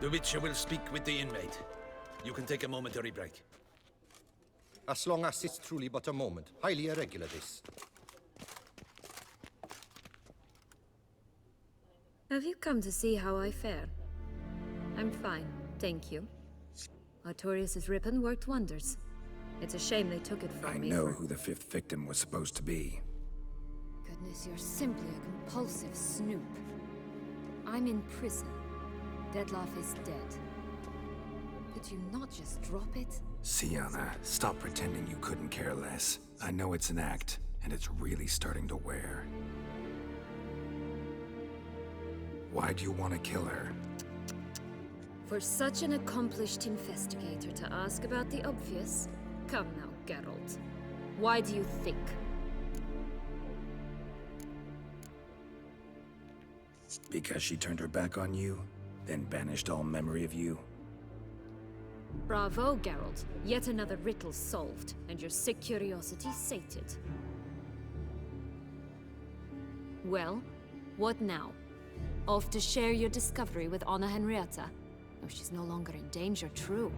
The Witcher will speak with the inmate. You can take a momentary break. As long as it's truly but a moment. Highly irregular, this. Have you come to see how I fare? I'm fine, thank you. Artorius' ribbon worked wonders. It's a shame they took it from me. I know who the fifth victim was supposed to be. Goodness, you're simply a compulsive snoop. I'm in prison. Dettlaff is dead. Could you not just drop it? Syanna, stop pretending you couldn't care less. I know it's an act, and it's really starting to wear. Why do you want to kill her? For such an accomplished investigator to ask about the obvious? Come now, Geralt. Why do you think? Because she turned her back on you, then banished all memory of you? Bravo, Geralt. Yet another riddle solved, and your sick curiosity sated. Well, what now? Off to share your discovery with Anna Henrietta? Oh, she's no longer in danger, true.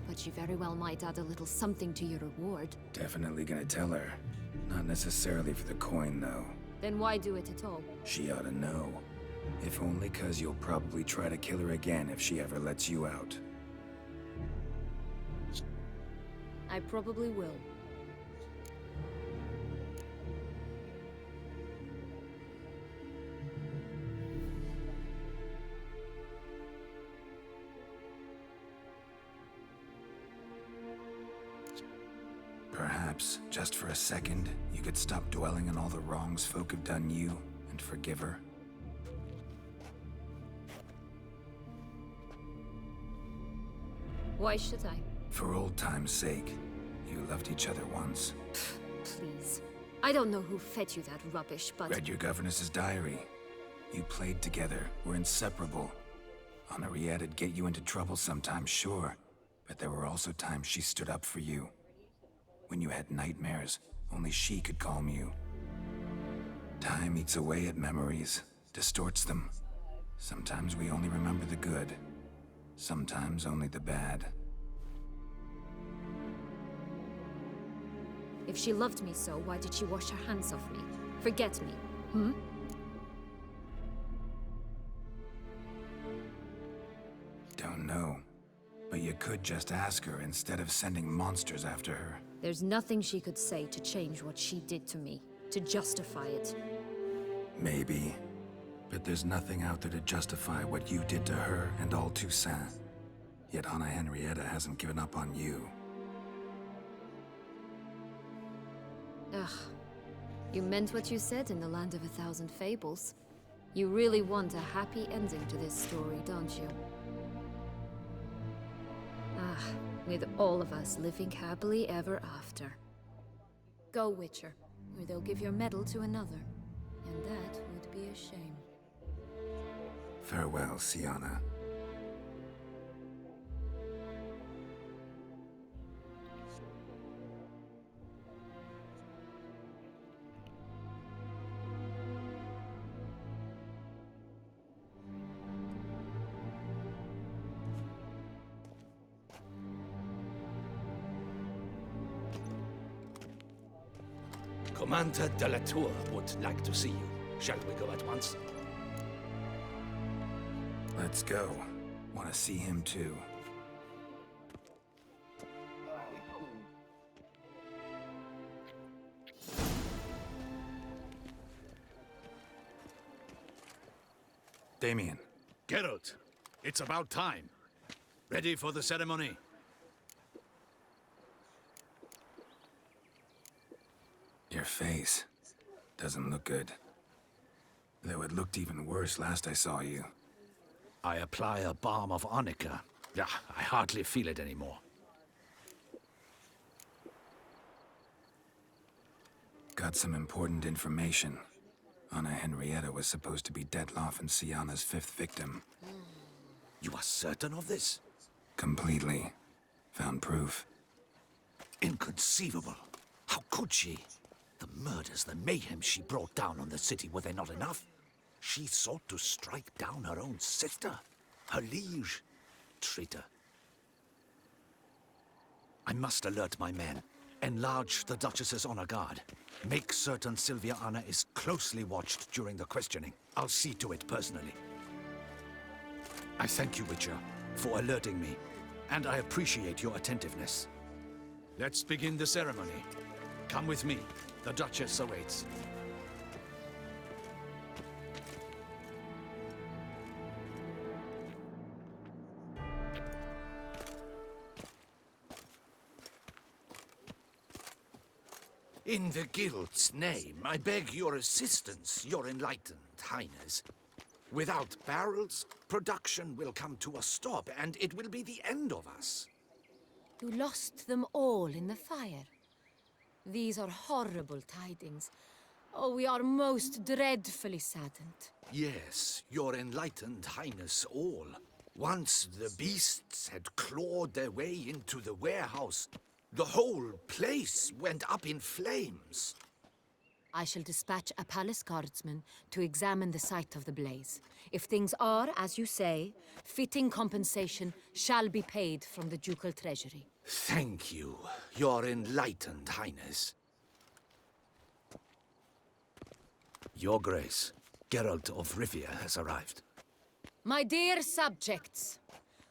But she very well might add a little something to your reward. Definitely gonna tell her. Not necessarily for the coin, though. Then why do it at all? She ought to know. If only 'cause you'll probably try to kill her again if she ever lets you out. I probably will. Perhaps, just for a second, you could stop dwelling on all the wrongs folk have done you and forgive her. Why should I? For old time's sake. You loved each other once. Please. I don't know who fed you that rubbish, but... Read your governess's diary. You played together, were inseparable. Henriette'd get you into trouble sometimes, sure. But there were also times she stood up for you. When you had nightmares, only she could calm you. Time eats away at memories, distorts them. Sometimes we only remember the good. Sometimes only the bad. If she loved me so, why did she wash her hands off me? Forget me, hmm? Don't know. But you could just ask her instead of sending monsters after her. There's nothing she could say to change what she did to me, to justify it. Maybe. But there's nothing out there to justify what you did to her and all Toussaint. Yet Anna Henrietta hasn't given up on you. Ugh. You meant what you said in the Land of a Thousand Fables. You really want a happy ending to this story, don't you? Ah, with all of us living happily ever after. Go, Witcher, or they'll give your medal to another. And that would be a shame. Farewell, Syanna. Commander de la Tour would like to see you. Shall we go at once? Let's go. Want to see him too. Damien. Geralt, it's about time. Ready for the ceremony? Your face doesn't look good. Though it looked even worse last I saw you. I apply a balm of arnica. Yeah, I hardly feel it anymore. Got some important information. Anna Henrietta was supposed to be Dettlaff and Syanna's fifth victim. You are certain of this? Completely. Found proof. Inconceivable. How could she? The murders, the mayhem she brought down on the city, were they not enough? She sought to strike down her own sister, her liege. traitor. I must alert my men. Enlarge the Duchess's honor guard. Make certain Sylvia Anna is closely watched during the questioning. I'll see to it personally. I thank you, Witcher, for alerting me, and I appreciate your attentiveness. Let's begin the ceremony. Come with me. The Duchess awaits. In the Guild's name, I beg your assistance, your enlightened highness. Without barrels, production will come to a stop, and it will be the end of us. You lost them all in the fire. These are horrible tidings. Oh, we are most dreadfully saddened. Yes, your enlightened highness all. Once the beasts had clawed their way into the warehouse, the whole place went up in flames. I shall dispatch a palace guardsman to examine the site of the blaze. If things are, as you say, fitting compensation shall be paid from the ducal treasury. Thank you, your enlightened highness. Your Grace, Geralt of Rivia has arrived. My dear subjects,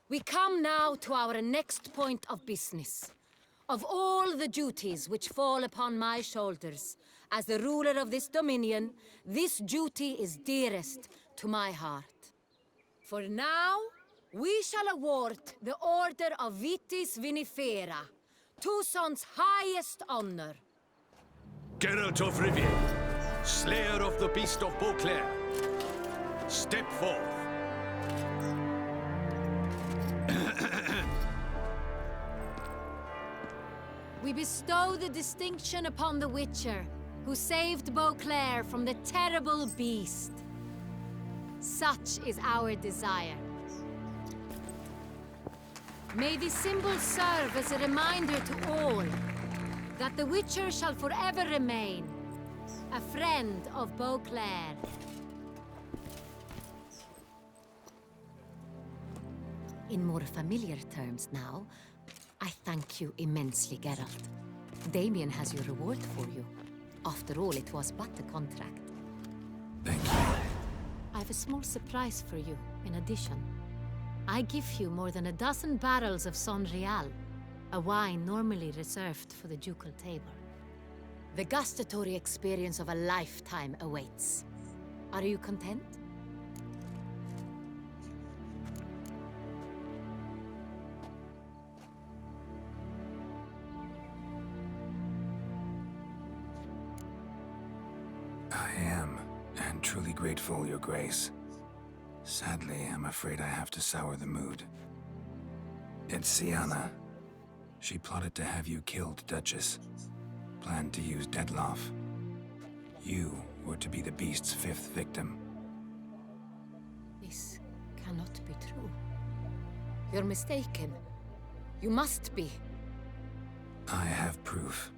we come now to our next point of business. Of all the duties which fall upon my shoulders, as the ruler of this dominion, this duty is dearest to my heart. For now, we shall award the Order of Vitis Vinifera, Toussaint's highest honor. Geralt of Rivia, Slayer of the Beast of Beauclair, step forth. We bestow the distinction upon the Witcher, who saved Beauclair from the terrible beast. Such is our desire. May this symbol serve as a reminder to all that the Witcher shall forever remain a friend of Beauclair. In more familiar terms now, I thank you immensely, Geralt. Damien has your reward for you. After all, it was but a contract. Thank you. I have a small surprise for you, in addition. I give you more than a dozen barrels of Sonreal, a wine normally reserved for the ducal table. The gustatory experience of a lifetime awaits. Are you content? I am, and truly grateful, Your Grace. Sadly, I'm afraid I have to sour the mood. It's Syanna. She plotted to have you killed, Duchess. Planned to use Dettlaff. You were to be the beast's fifth victim. This cannot be true. You're mistaken. You must be. I have proof.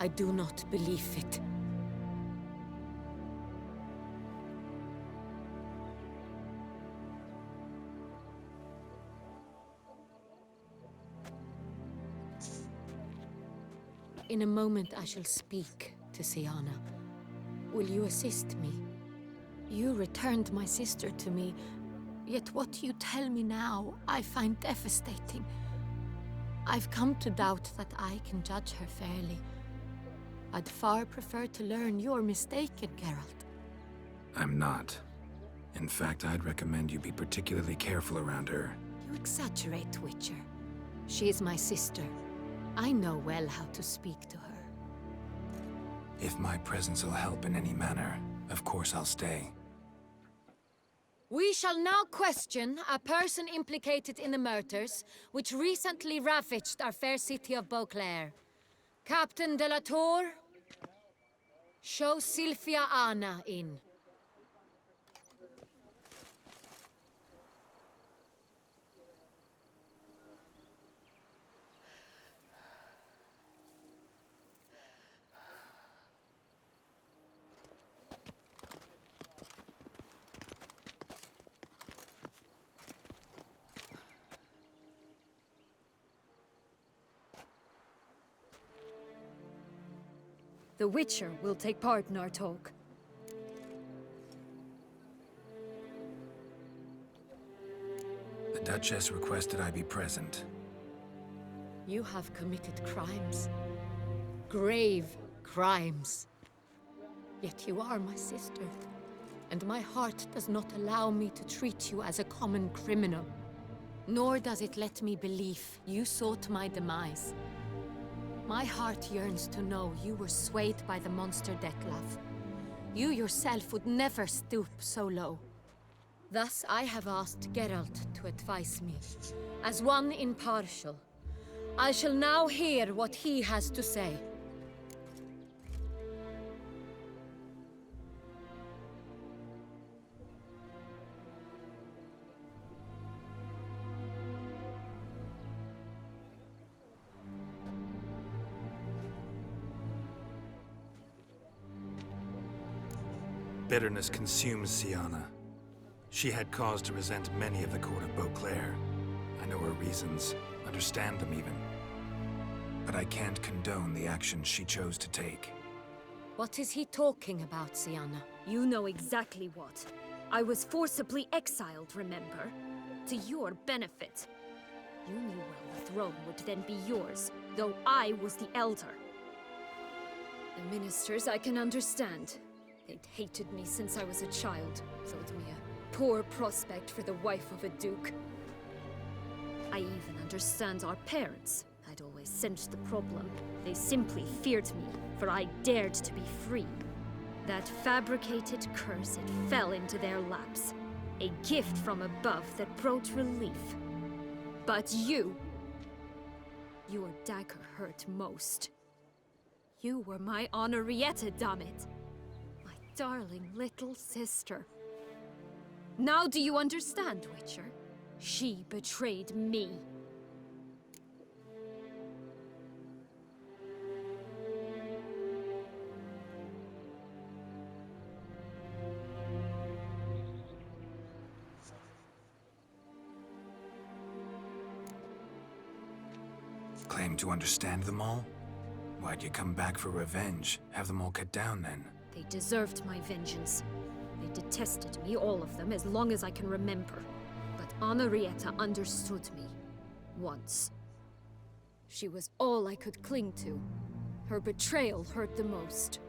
I do not believe it. In a moment I shall speak to Syanna. Will you assist me? You returned my sister to me, yet what you tell me now I find devastating. I've come to doubt that I can judge her fairly. I'd far prefer to learn you're mistaken, Geralt. I'm not. In fact, I'd recommend you be particularly careful around her. You exaggerate, Witcher. She is my sister. I know well how to speak to her. If my presence will help in any manner, of course I'll stay. We shall now question a person implicated in the murders which recently ravaged our fair city of Beauclair. Captain de la Tour, show Sylvia Anna in. The Witcher will take part in our talk. The Duchess requested I be present. You have committed crimes. Grave crimes. Yet you are my sister, and my heart does not allow me to treat you as a common criminal. Nor does it let me believe you sought my demise. My heart yearns to know you were swayed by the monster Dettlaff. You yourself would never stoop so low. Thus I have asked Geralt to advise me, as one impartial. I shall now hear what he has to say. Bitterness consumes Syanna. She had cause to resent many of the court of Beauclair. I know her reasons, understand them even. But I can't condone the actions she chose to take. What is he talking about, Syanna? You know exactly what. I was forcibly exiled, remember? To your benefit. You knew well the throne would then be yours, though I was the elder. The ministers I can understand. They'd hated me since I was a child, thought me a poor prospect for the wife of a duke. I even understand our parents. I'd always sensed the problem. They simply feared me, for I dared to be free. That fabricated curse, it fell into their laps. A gift from above that brought relief. But you... your dagger hurt most. You were my Henrietta, damn it! My darling little sister. Now do you understand, Witcher? She betrayed me. Claim to understand them all? Why'd you come back for revenge? Have them all cut down then? They deserved my vengeance. They detested me, all of them, as long as I can remember. But Henrietta understood me. Once. She was all I could cling to. Her betrayal hurt the most.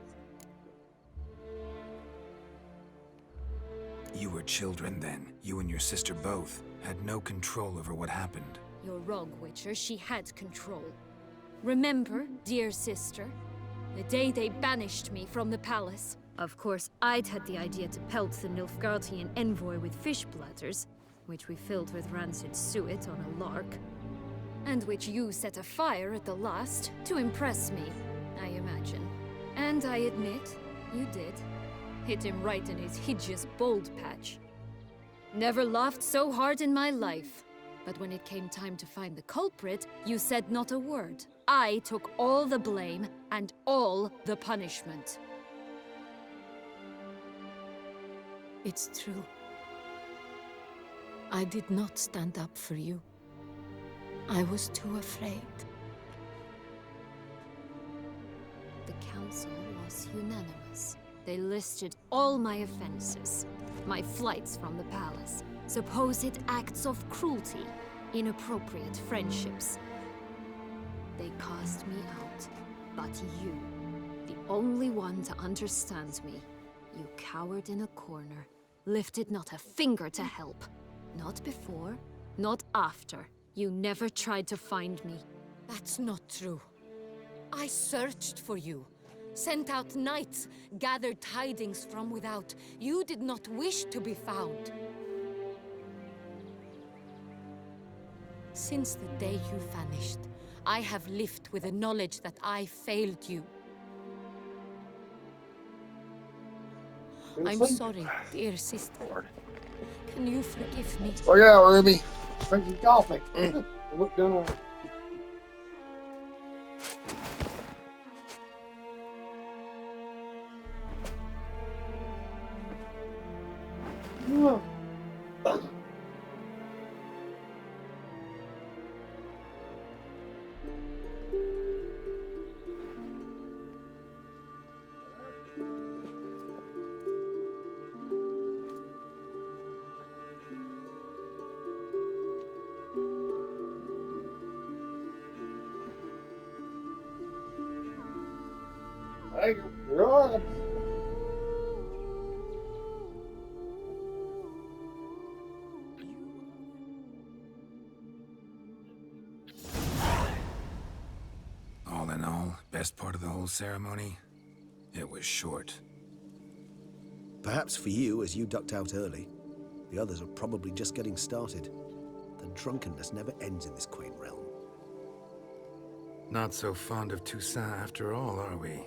You were children then. You and your sister both had no control over what happened. You're wrong, Witcher. She had control. Remember, dear sister? The day they banished me from the palace. Of course, I'd had the idea to pelt the Nilfgaardian envoy with fish bladders, which we filled with rancid suet on a lark. And which you set afire at the last, to impress me, I imagine. And I admit, you did. Hit him right in his hideous bald patch. Never laughed so hard in my life. But when it came time to find the culprit, you said not a word. I took all the blame and all the punishment. It's true. I did not stand up for you. I was too afraid. The council was unanimous. They listed all my offenses. My flights from the palace, supposed acts of cruelty, inappropriate friendships. They cast me out. But you, the only one to understand me, you cowered in a corner, lifted not a finger to help. Not before, not after. You never tried to find me. That's not true. I searched for you. Sent out knights, gathered tidings from without. You did not wish to be found. Since the day you vanished, I have lived with the knowledge that I failed you. I'm sorry, dear sister. Can you forgive me? Oh yeah, Ruby. Drink some coffee. Look down on it. Thank you. You're welcome. All in all, best part of the whole ceremony? It was short. Perhaps for you, as you ducked out early. The others are probably just getting started. The drunkenness never ends in this quaint realm. Not so fond of Toussaint after all, are we?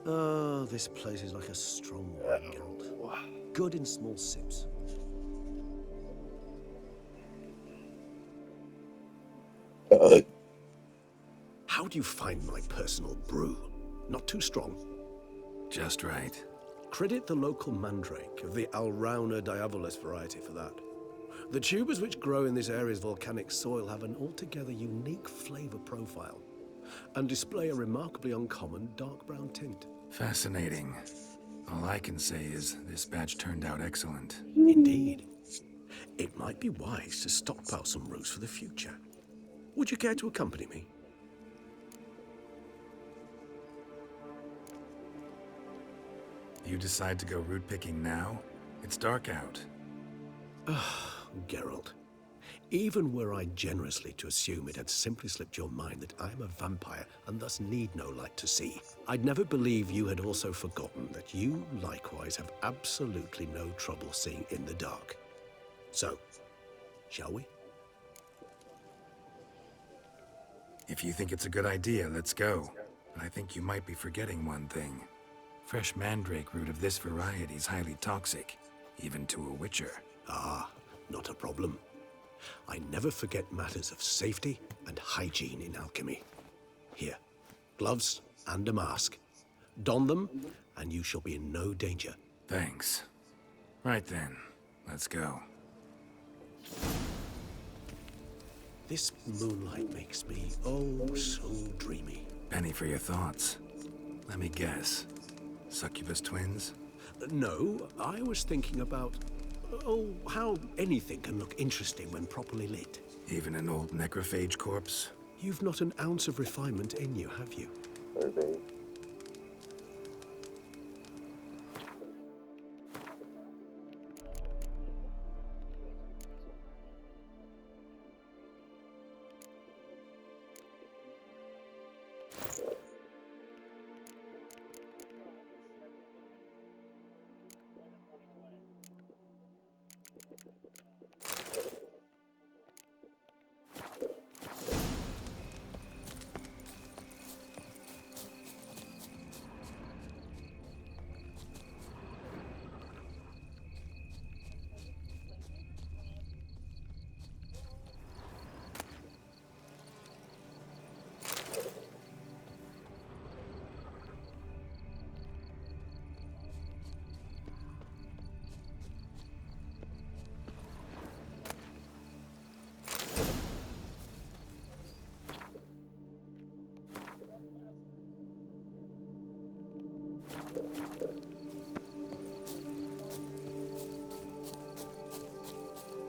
Oh, this place is like a strong wine, Geralt. Good in small sips. How do you find my personal brew? Not too strong? Just right. Credit the local mandrake of the Alrauna diabolus variety for that. The tubers which grow in this area's volcanic soil have an altogether unique flavor profile and display a remarkably uncommon dark brown tint. Fascinating. All I can say is this batch turned out excellent. Indeed. It might be wise to stockpile some roots for the future. Would you care to accompany me? You decide to go root picking now? It's dark out. Geralt, even were I generously to assume it had simply slipped your mind that I am a vampire and thus need no light to see, I'd never believe you had also forgotten that you likewise have absolutely no trouble seeing in the dark. So, shall we? If you think it's a good idea, let's go. But I think you might be forgetting one thing. Fresh mandrake root of this variety is highly toxic, even to a witcher. Ah, not a problem. I never forget matters of safety and hygiene in alchemy. Here, gloves and a mask. Don them, and you shall be in no danger. Thanks. Right then, let's go. This moonlight makes me, oh, so dreamy. Penny for your thoughts. Let me guess. Succubus twins? No, I was thinking about, oh, how anything can look interesting when properly lit. Even an old necrophage corpse? You've not an ounce of refinement in you, have you? Maybe.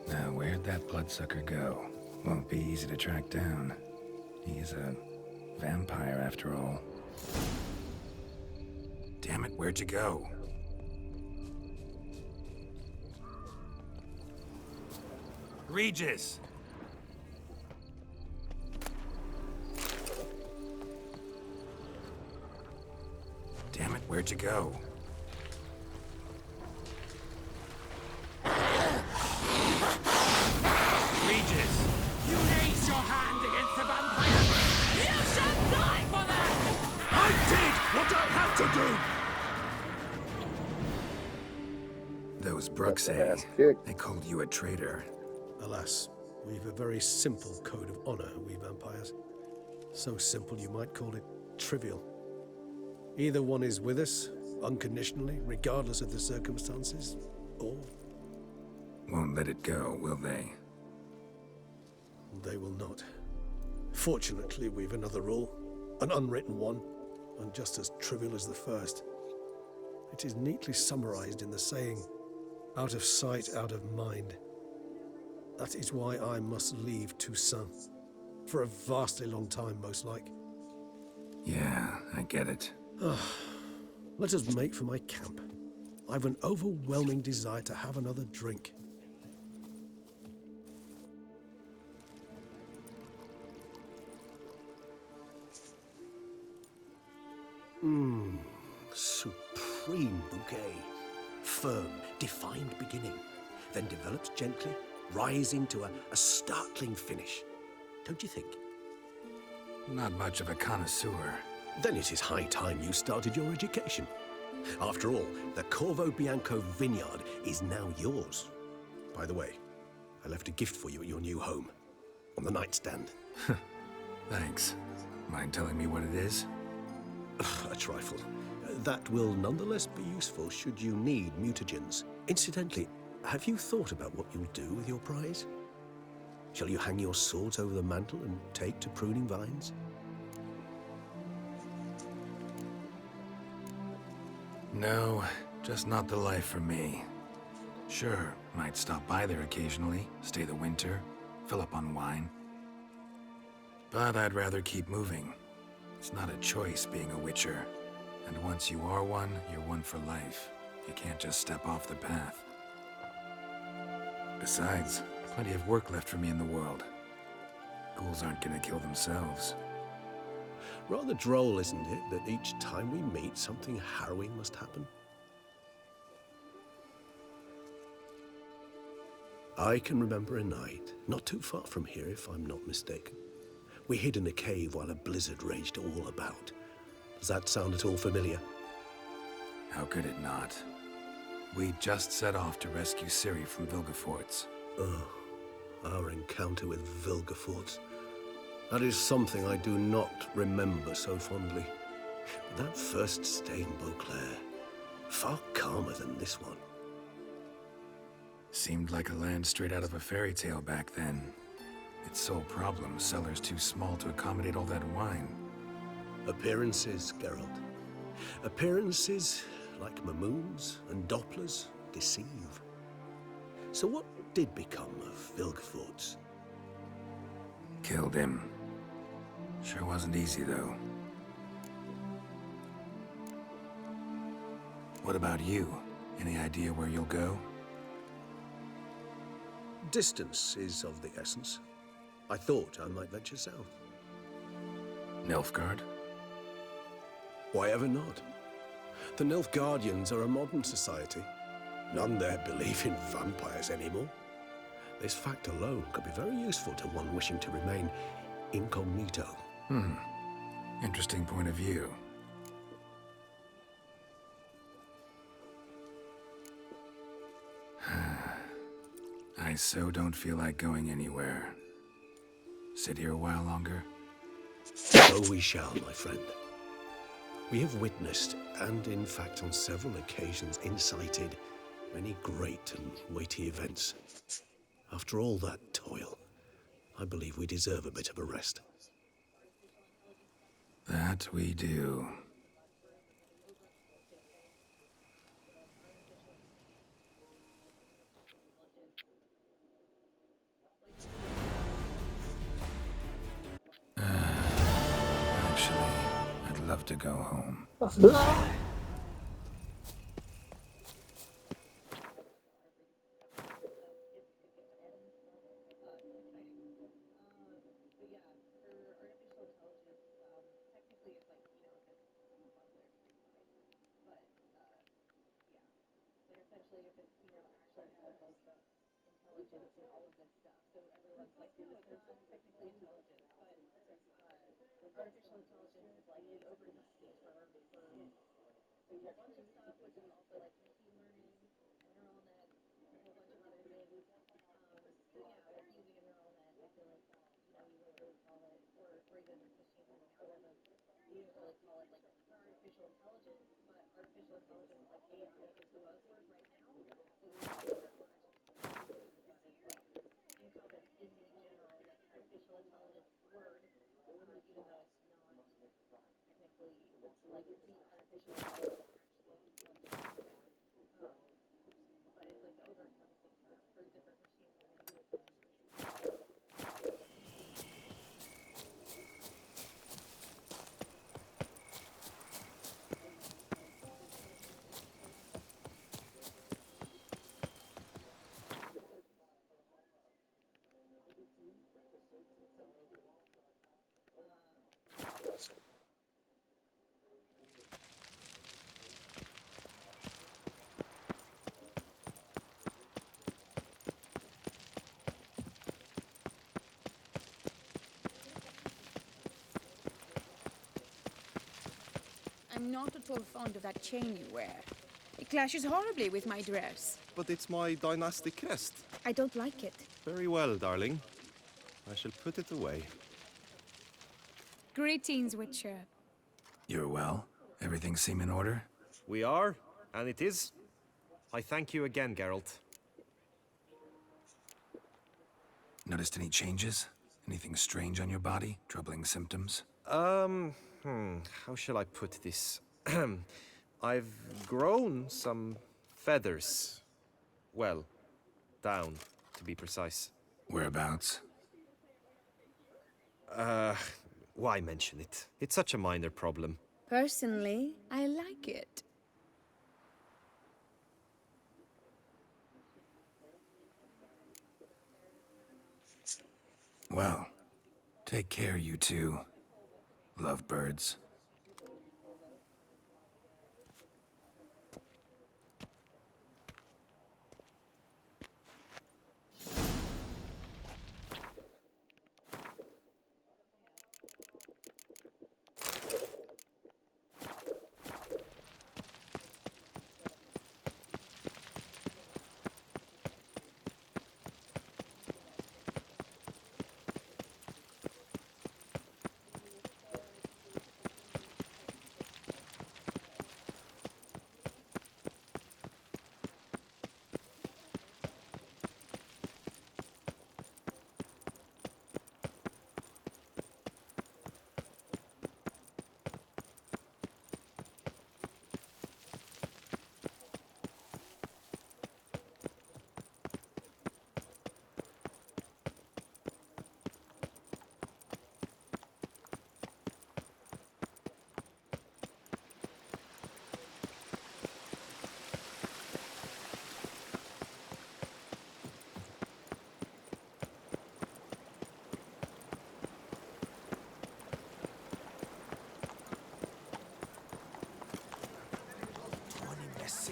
Now, where'd that bloodsucker go? Won't be easy to track down. He's a vampire, after all. Damn it, where'd you go? Regis! Damn it, where'd you go? Regis! You raise your hand against the vampire! You shall die for that! I did what I had to do! Those Brooks, eh? Ass kick. They called you a traitor. Alas, we've a very simple code of honor, we vampires. So simple you might call it trivial. Either one is with us, unconditionally, regardless of the circumstances, or Won't let it go, will they? they will not. Fortunately, we've another rule, an unwritten one, and just as trivial as the first. It is neatly summarized in the saying, out of sight, out of mind. That is why I must leave Toussaint. For a vastly long time, most like. Yeah, I get it. Let us make for my camp. I've an overwhelming desire to have another drink. Supreme bouquet. Firm, defined beginning, then develops gently, rising to a startling finish. Don't you think? Not much of a connoisseur. Then it is high time you started your education. After all, the Corvo Bianco vineyard is now yours. By the way, I left a gift for you at your new home. On the nightstand. Thanks. Mind telling me what it is? A trifle. That will nonetheless be useful should you need mutagens. Incidentally, have you thought about what you'll do with your prize? Shall you hang your swords over the mantle and take to pruning vines? No, just not the life for me. Sure, might stop by there occasionally, stay the winter, fill up on wine. But I'd rather keep moving. It's not a choice being a witcher. And once you are one, you're one for life. You can't just step off the path. Besides, plenty of work left for me in the world. Ghouls aren't gonna kill themselves. Rather droll, isn't it, that each time we meet, something harrowing must happen? I can remember a night, not too far from here if I'm not mistaken. We hid in a cave while a blizzard raged all about. Does that sound at all familiar? How could it not? We just set off to rescue Ciri from Vilgefortz. Oh, our encounter with Vilgefortz. That is something I do not remember so fondly. But that first stay in Beauclair, far calmer than this one. Seemed like a land straight out of a fairy tale back then. Its sole problem, cellars too small to accommodate all that wine. Appearances, Geralt. Appearances, like Mamoons and Dopplers, deceive. So what did become of Vilgefortz? Killed him. Sure wasn't easy, though. What about you? Any idea where you'll go? Distance is of the essence. I thought I might venture south. Nilfgaard? Why ever not? The Nilfgaardians are a modern society. None there believe in vampires anymore. This fact alone could be very useful to one wishing to remain incognito. Interesting point of view. I so don't feel like going anywhere. Sit here a while longer? So we shall, my friend. We have witnessed, and in fact on several occasions incited, many great and weighty events. After all that toil, I believe we deserve a bit of a rest. That we do. Actually, I'd love to go home. I'm not at all fond of that chain you wear. It clashes horribly with my dress. But it's my dynastic crest. I don't like it. Very well, darling. I shall put it away. Greetings, Witcher. You're well? Everything seem in order? We are, and it is. I thank you again, Geralt. Noticed any changes? Anything strange on your body? Troubling symptoms? How shall I put this? I've grown some feathers. Well, down, to be precise. Whereabouts? Why mention it? It's such a minor problem. Personally, I like it. Well, take care, you two. Lovebirds.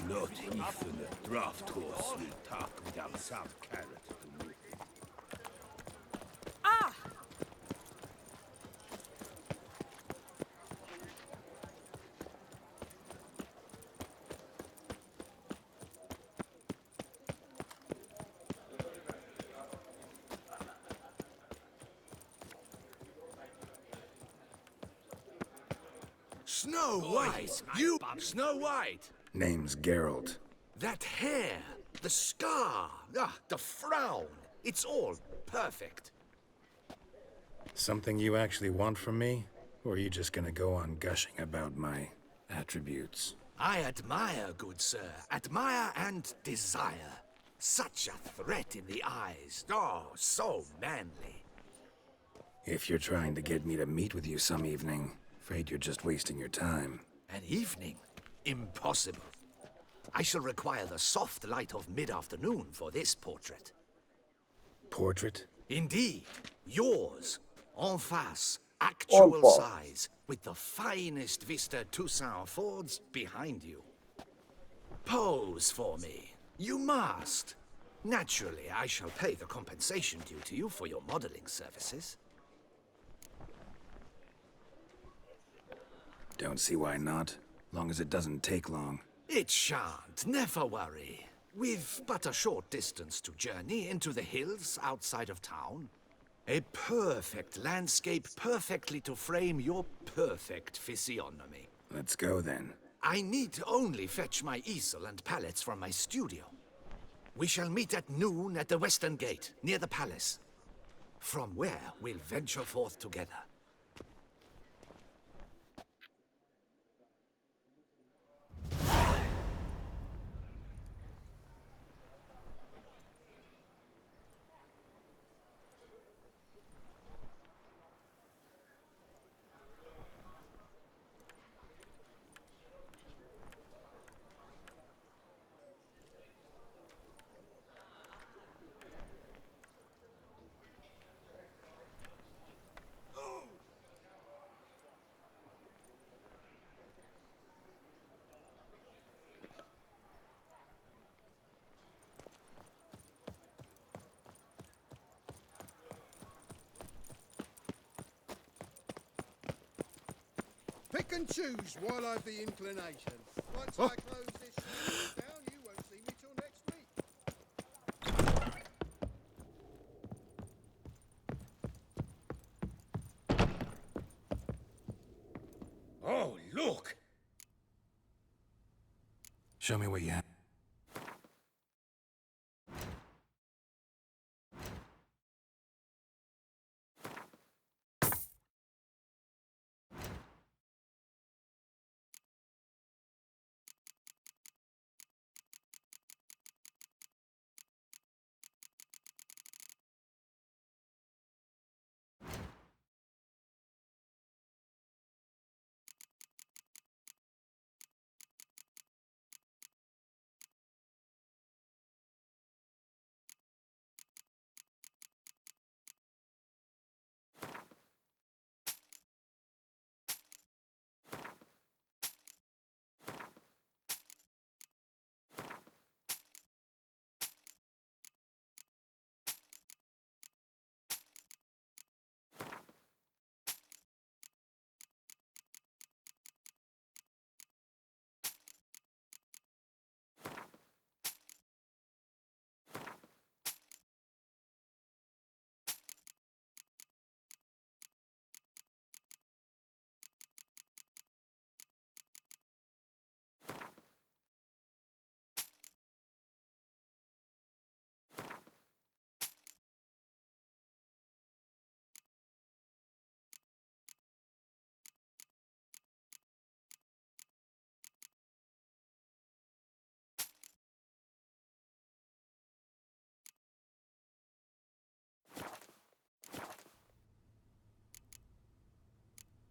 Not even a draft horse will talk without some carrot to move. Snow White! You Snow White! Name's Geralt. That hair, the scar, the frown. It's all perfect. Something you actually want from me? Or are you just gonna go on gushing about my attributes? I admire, good sir. Admire and desire. Such a threat in the eyes. Oh, so manly. If you're trying to get me to meet with you some evening, afraid you're just wasting your time. An evening? Impossible. I shall require the soft light of mid-afternoon for this portrait. Portrait? Indeed. Yours. En face. Actual size. With the finest vista Toussaint affords behind you. Pose for me. You must. Naturally, I shall pay the compensation due to you for your modeling services. Don't see why not. Long as it doesn't take long. It shan't, never worry. We've but a short distance to journey into the hills outside of town. A perfect landscape perfectly to frame your perfect physiognomy. Let's go then. I need only fetch my easel and palettes from my studio. We shall meet at noon at the western gate, near the palace. From where we'll venture forth together. Pick and choose while I've the inclination. Once I close this shop down, you won't see me till next week. Oh, look! Show me what you have.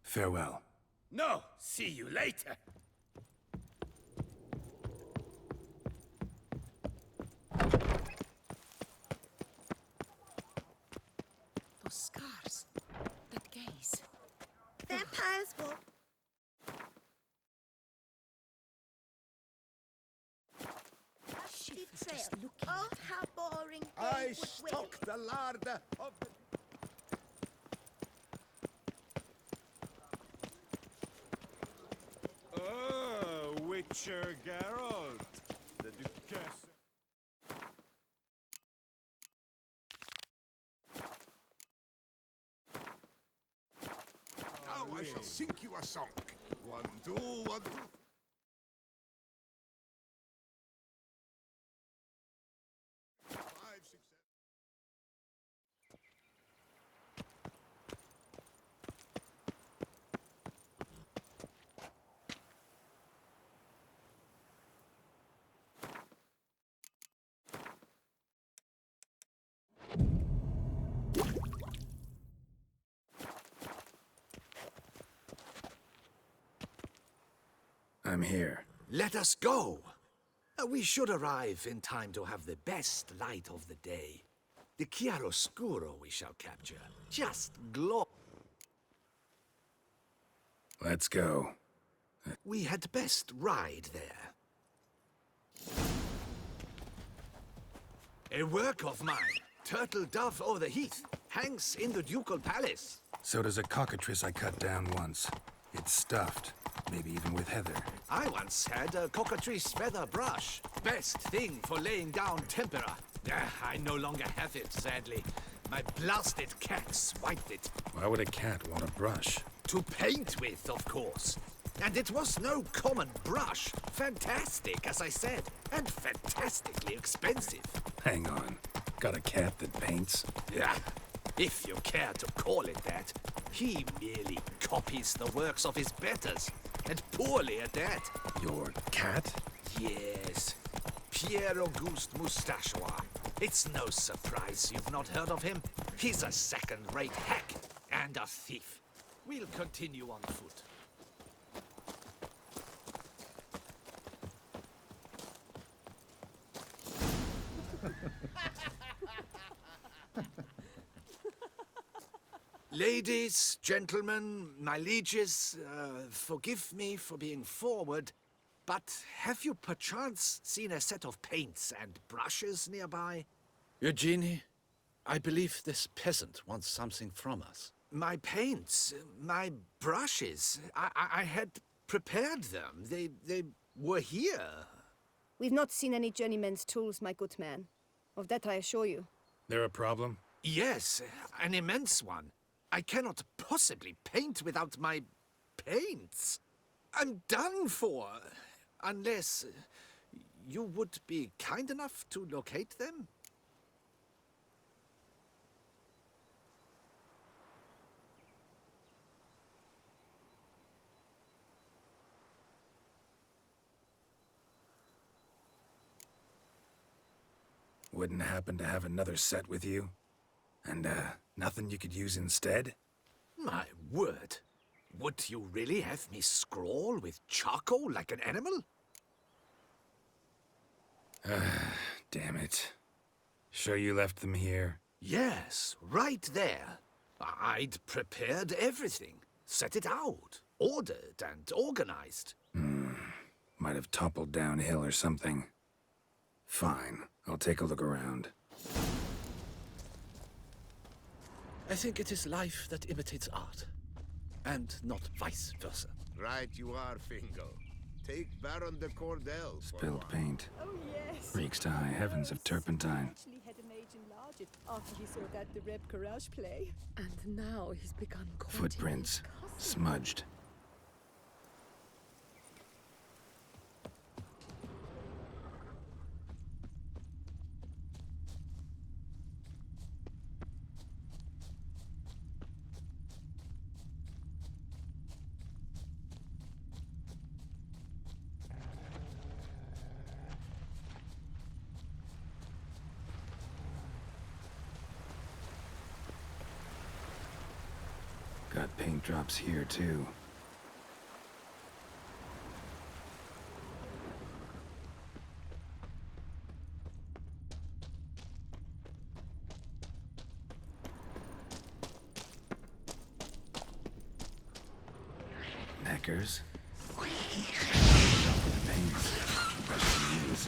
Farewell. No, see you later. Those scars. That gaze. Vampires will... She Betrayal. just looking. Oh, how boring they I would stock the larder of the... Oh, Witcher Geralt, the Duchess. Now I shall sing you a song. One, two, one, two. Five, six, seven. I'm here. Let us go! We should arrive in time to have the best light of the day. The chiaroscuro we shall capture. Just glow. Let's go. We had best ride there. A work of mine. Turtle dove o'er the heath. Hangs in the ducal palace. So does a cockatrice I cut down once. It's stuffed. Maybe even with heather. I once had a cockatrice feather brush. Best thing for laying down tempera. I no longer have it, sadly. My blasted cat swiped it. Why would a cat want a brush? To paint with, of course. And it was no common brush. Fantastic, as I said. And fantastically expensive. Hang on. Got a cat that paints? Yeah, if you care to call it that. He merely copies the works of his betters. And poorly at that. Your cat? Yes. Pierre Auguste Moustachois. It's no surprise you've not heard of him. He's a second-rate hack and a thief. We'll continue on foot. Ladies, gentlemen, my lieges, forgive me for being forward, but have you perchance seen a set of paints and brushes nearby? Eugenie, I believe this peasant wants something from us. My paints, my brushes. I had prepared them. They were here. We've not seen any journeyman's tools, my good man. Of that I assure you. There a problem? Yes, an immense one. I cannot possibly paint without my paints. I'm done for. Unless you would be kind enough to locate them? Wouldn't happen to have another set with you? And, nothing you could use instead? My word. Would you really have me scrawl with charcoal like an animal? Damn it. Sure you left them here? Yes, right there. I'd prepared everything. Set it out. Ordered and organized. Might have toppled downhill or something. Fine. I'll take a look around. I think it is life that imitates art. And not vice versa. Right you are, Fingal. Take Baron de Cordel for Spilled one. paint. Oh, yes. Reeks to high heavens of turpentine. Actually had a mage enlarge it after he saw that the Reb Courage play. And now he's begun courting Footprints. his cousin. Smudged. Got paint drops here, too. Neckers. Paints. Brush to use.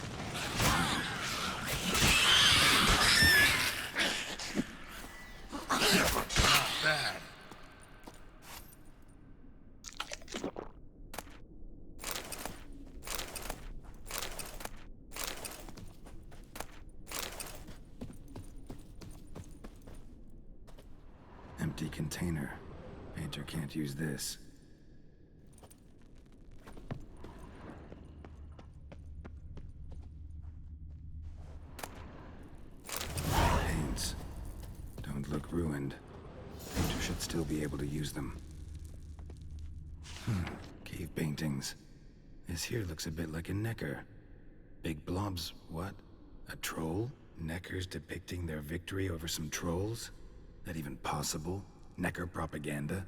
Not bad. Empty container. Painter can't use this. Paints. Don't look ruined. Painter should still be able to use them. Cave paintings. This here looks a bit like a necker. Big blobs, what? A troll? Neckers depicting their victory over some trolls? That even possible? Necker propaganda?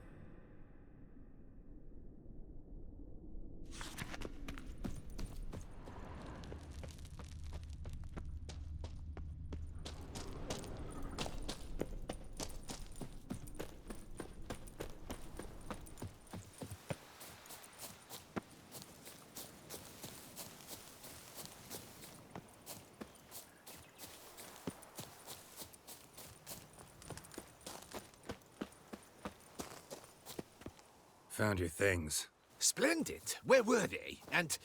Found your things. Splendid. Where were they? And...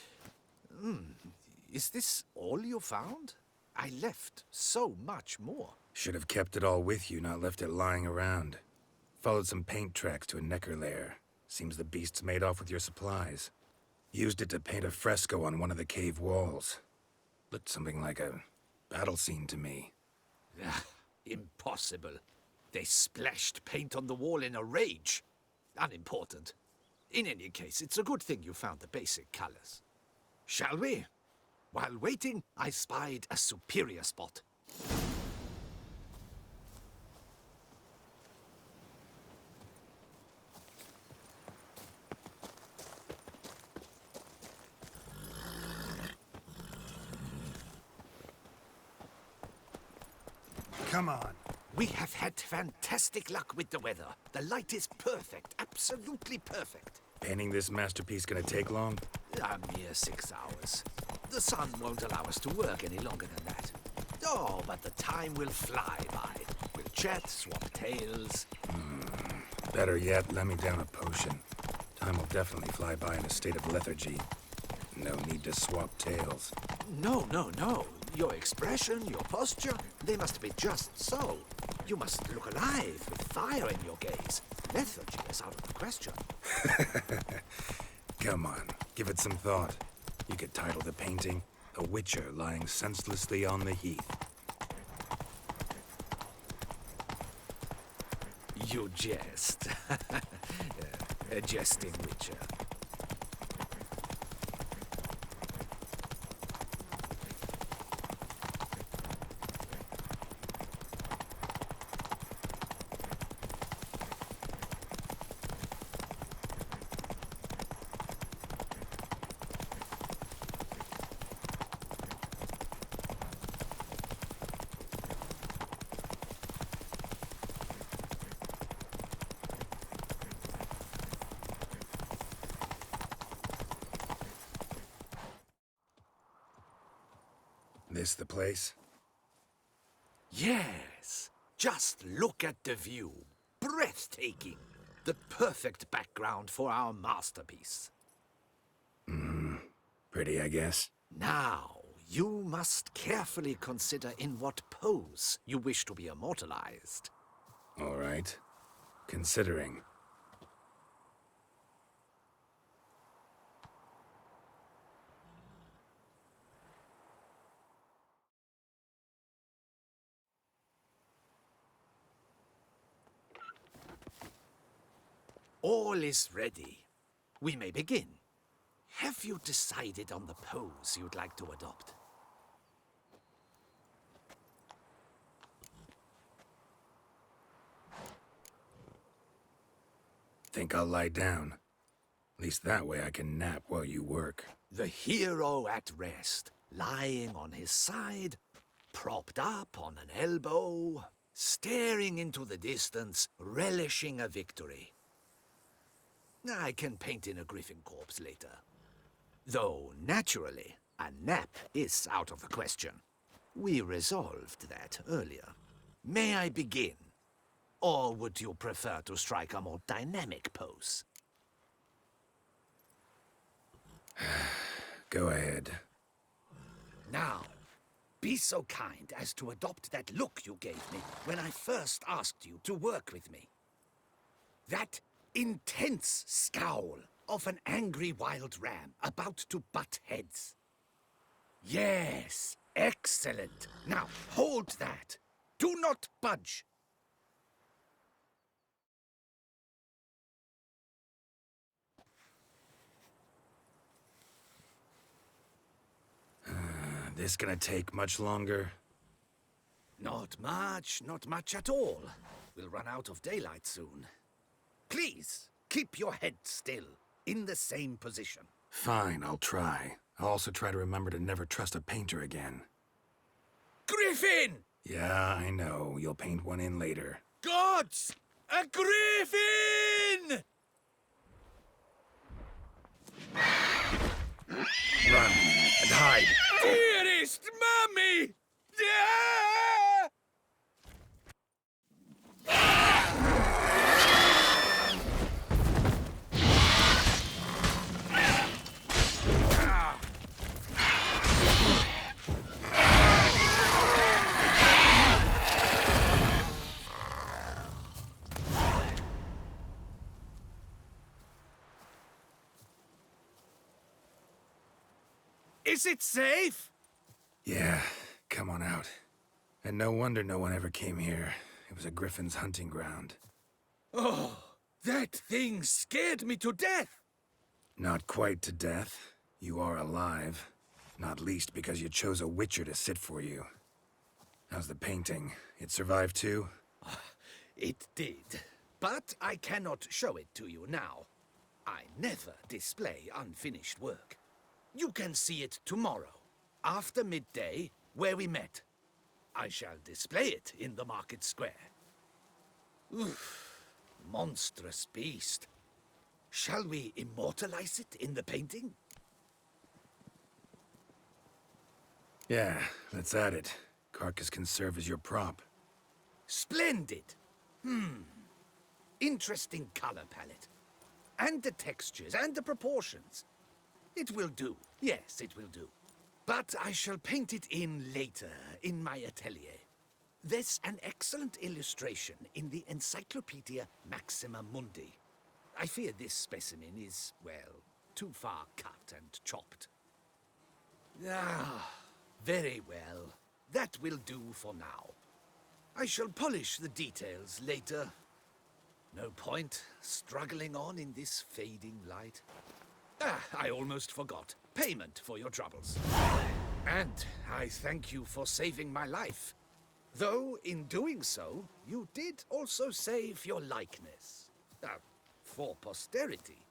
is this all you found? I left so much more. Should have kept it all with you, not left it lying around. Followed some paint tracks to a necker lair. Seems the beast's made off with your supplies. Used it to paint a fresco on one of the cave walls. Looked something like a battle scene to me. Impossible. They splashed paint on the wall in a rage. Unimportant. In any case, it's a good thing you found the basic colors. Shall we? While waiting, I spied a superior spot. Come on. We have had fantastic luck with the weather. The light is perfect, absolutely perfect. Painting this masterpiece gonna take long? A mere 6 hours. The sun won't allow us to work any longer than that. Oh, but the time will fly by. We'll chat, swap tales. Better yet, let me down a potion. Time will definitely fly by in a state of lethargy. No need to swap tails. No, no, no. Your expression, your posture, they must be just so. You must look alive with fire in your gaze. Lethargy is out of the question. Come on, give it some thought. You could title the painting, A Witcher Lying Senselessly on the Heath. You jest. A jesting witcher. This the place? Yes. Just look at the view. Breathtaking. The perfect background for our masterpiece. Pretty, I guess. Now, you must carefully consider in what pose you wish to be immortalized. All right. Considering. All is ready. We may begin. Have you decided on the pose you'd like to adopt? Think I'll lie down. At least that way I can nap while you work. The hero at rest, lying on his side, propped up on an elbow, staring into the distance, relishing a victory. I can paint in a griffin corpse later. Though, naturally, a nap is out of the question. We resolved that earlier. May I begin? Or would you prefer to strike a more dynamic pose? Go ahead. Now, be so kind as to adopt that look you gave me when I first asked you to work with me. That intense scowl of an angry wild ram about to butt heads. Yes, excellent. Now, hold that. Do not budge. This gonna take much longer? Not much at all. We'll run out of daylight soon. Please, keep your head still, in the same position. Fine, I'll try. I'll also try to remember to never trust a painter again. Griffin! Yeah, I know. You'll paint one in later. Gods! A griffin! Run and hide! Dearest Mummy! Ah! Is it safe? Yeah, come on out. And no wonder no one ever came here. It was a griffin's hunting ground. Oh, that thing scared me to death. Not quite to death. You are alive. Not least because you chose a witcher to sit for you. How's the painting? It survived too? It did. But I cannot show it to you now. I never display unfinished work. You can see it tomorrow, after midday, where we met. I shall display it in the market square. Oof, monstrous beast. Shall we immortalize it in the painting? Yeah, let's add it. Carcass can serve as your prop. Splendid. interesting color palette. And the textures and the proportions. It will do. Yes, it will do. But I shall paint it in later, in my atelier. There's an excellent illustration in the Encyclopedia Maxima Mundi. I fear this specimen is, well, too far cut and chopped. Ah, very well. That will do for now. I shall polish the details later. No point struggling on in this fading light. Ah, I almost forgot. Payment for your troubles. And I thank you for saving my life. Though, in doing so, you did also save your likeness. For posterity.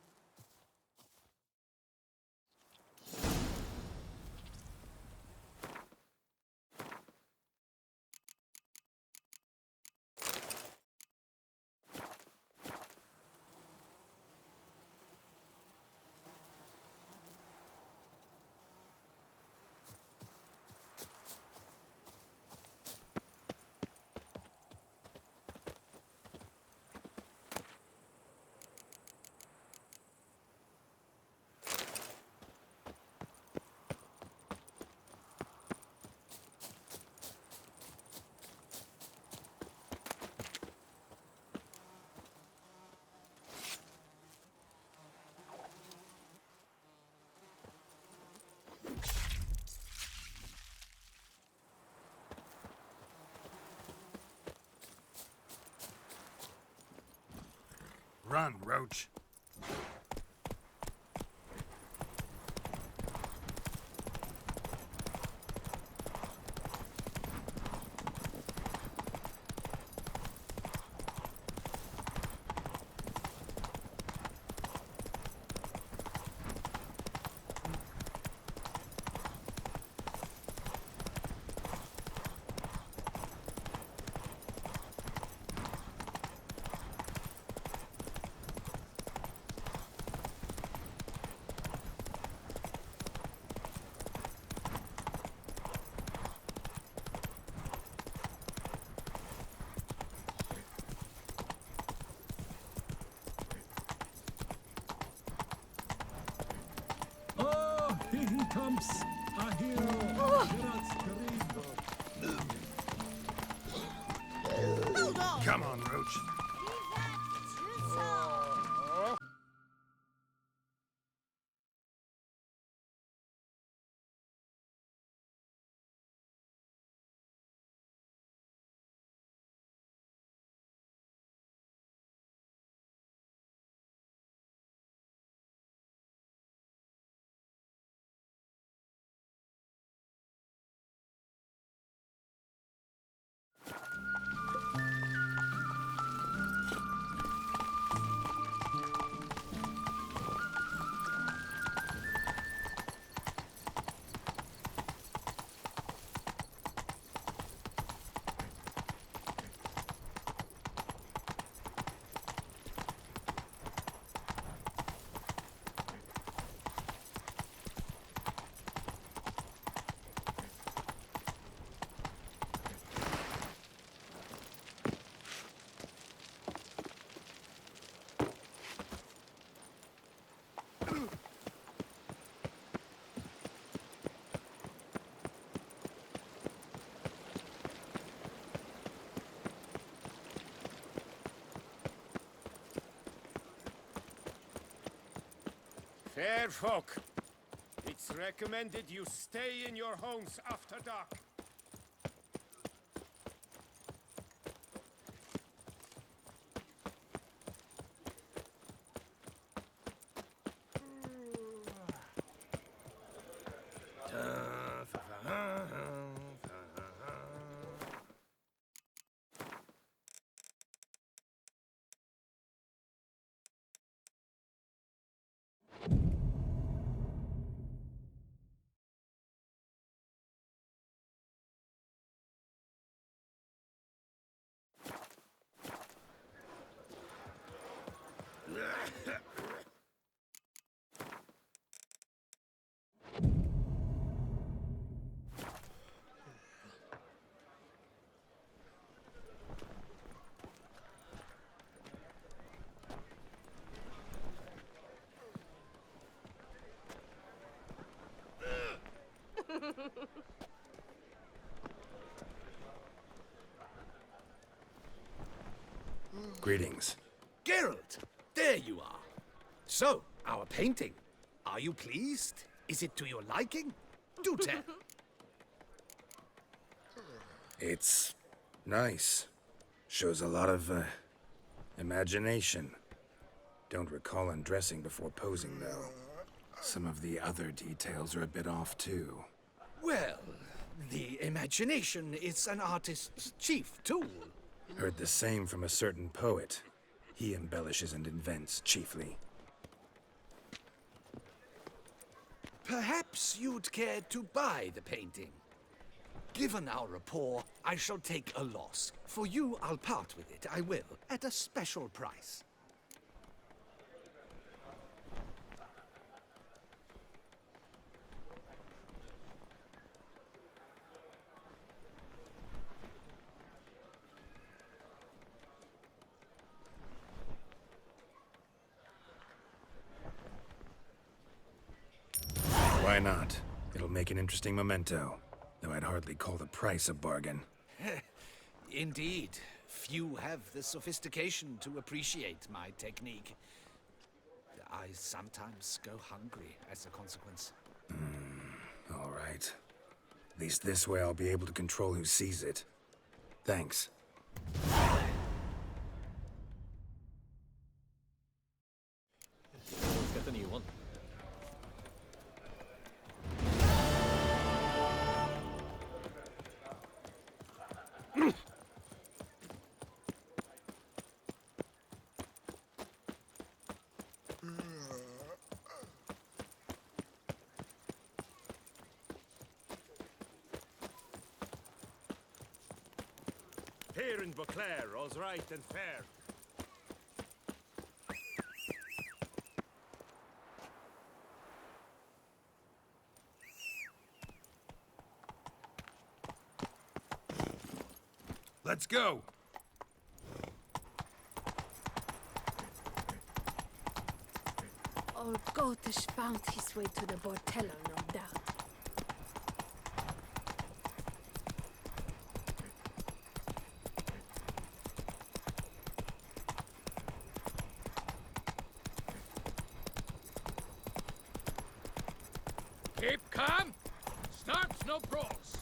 Run, Roach. Here he comes, a hero. Come on, Roach. Fair folk, it's recommended you stay in your homes after dark. Greetings. Geralt, there you are. So, our painting. Are you pleased? Is it to your liking? Do tell. It's nice. Shows a lot of, imagination. Don't recall undressing before posing, though. Some of the other details are a bit off, too. Well, the imagination is an artist's chief tool. Heard the same from a certain poet. He embellishes and invents, chiefly. Perhaps you'd care to buy the painting. Given our rapport, I shall take a loss. For you, I'll part with it, I will, at a special price. Why not? It'll make an interesting memento, though I'd hardly call the price a bargain. Indeed. Few have the sophistication to appreciate my technique. I sometimes go hungry as a consequence. All right. At least this way I'll be able to control who sees it. Thanks. Let's get the new one. Here in Beauclair, all's right and fair. Let's go! Old Gotish found his way to the Bortello, no doubt. Keep calm. Starts no brawls.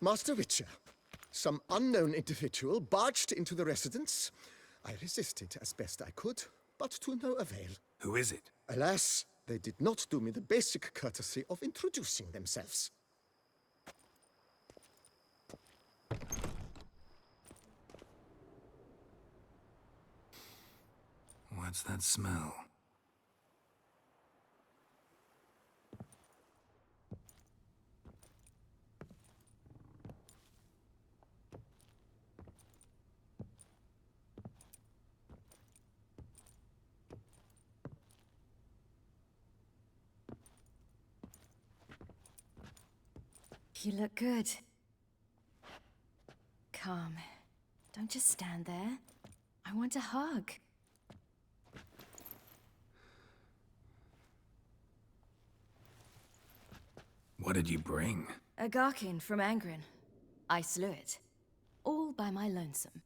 Master Witcher, some unknown individual barged into the residence. I resisted as best I could, but to no avail. Who is it? Alas, they did not do me the basic courtesy of introducing themselves. What's that smell? You look good. Calm. Don't just stand there. I want a hug. What did you bring? A Garkin from Angren. I slew it. All by my lonesome.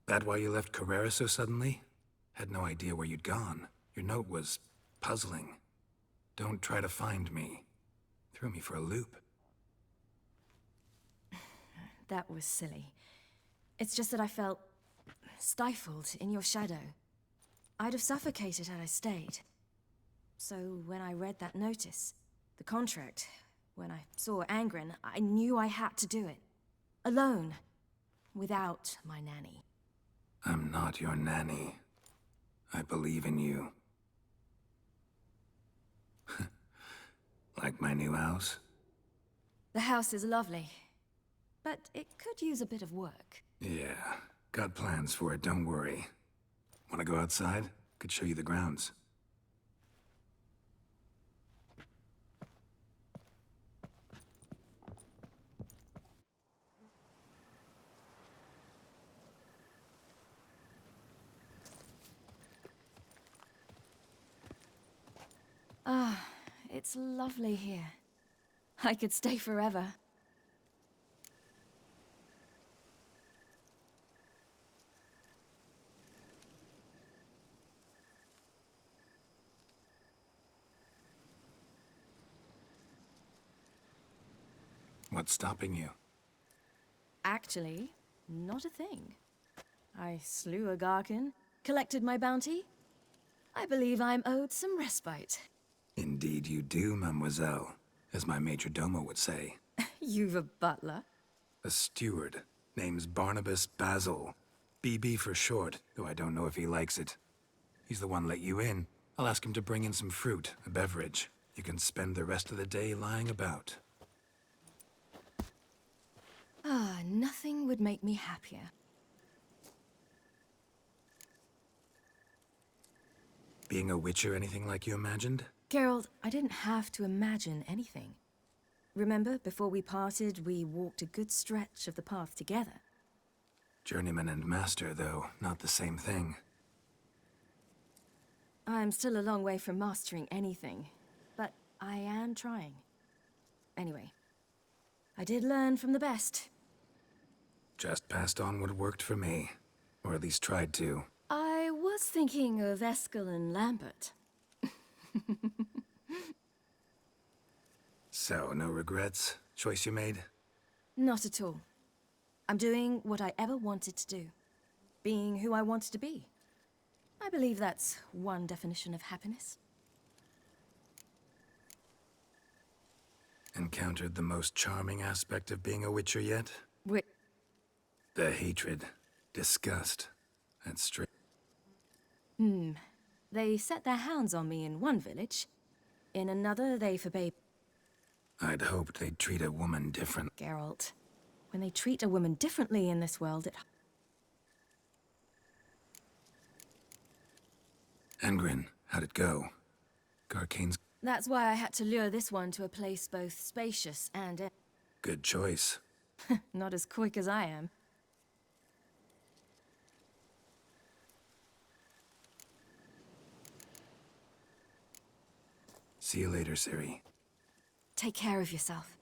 That why you left Carrera so suddenly? Had no idea where you'd gone. Your note was puzzling. Don't try to find me. Threw me for a loop. That was silly. It's just that I felt stifled in your shadow. I'd have suffocated had I stayed. So when I read that notice, the contract, when I saw Angren, I knew I had to do it. Alone. without my nanny. I'm not your nanny. I believe in you. Like my new house? The house is lovely, but it could use a bit of work. Yeah, got plans for it, don't worry. Wanna go outside? Could show you the grounds. Ah, it's lovely here. I could stay forever. What's stopping you? Actually, not a thing. I slew a Garkin, collected my bounty. I believe I'm owed some respite. Indeed you do, mademoiselle, as my major domo would say. You've a butler? A steward. Name's Barnabas Basil. BB for short, though I don't know if he likes it. He's the one let you in. I'll ask him to bring in some fruit, a beverage. You can spend the rest of the day lying about. Ah, nothing would make me happier. Being a witcher anything like you imagined? Geralt, I didn't have to imagine anything. Remember, before we parted, we walked a good stretch of the path together. Journeyman and master, though, not the same thing. I'm still a long way from mastering anything, but I am trying. Anyway, I did learn from the best. Just passed on what worked for me. Or at least tried to. I was thinking of Eskel and Lambert. So, no regrets? Choice you made? Not at all. I'm doing what I ever wanted to do. Being who I wanted to be. I believe that's one definition of happiness. Encountered the most charming aspect of being a witcher yet? The hatred. Disgust. That's straight. They set their hounds on me in one village. In another, they forbade... I'd hoped they'd treat a woman different. Geralt, when they treat a woman differently in this world, it... Angren, how'd it go? Garcane's... That's why I had to lure this one to a place both spacious and... Good choice. Not as quick as I am. See you later, Ciri. Take care of yourself.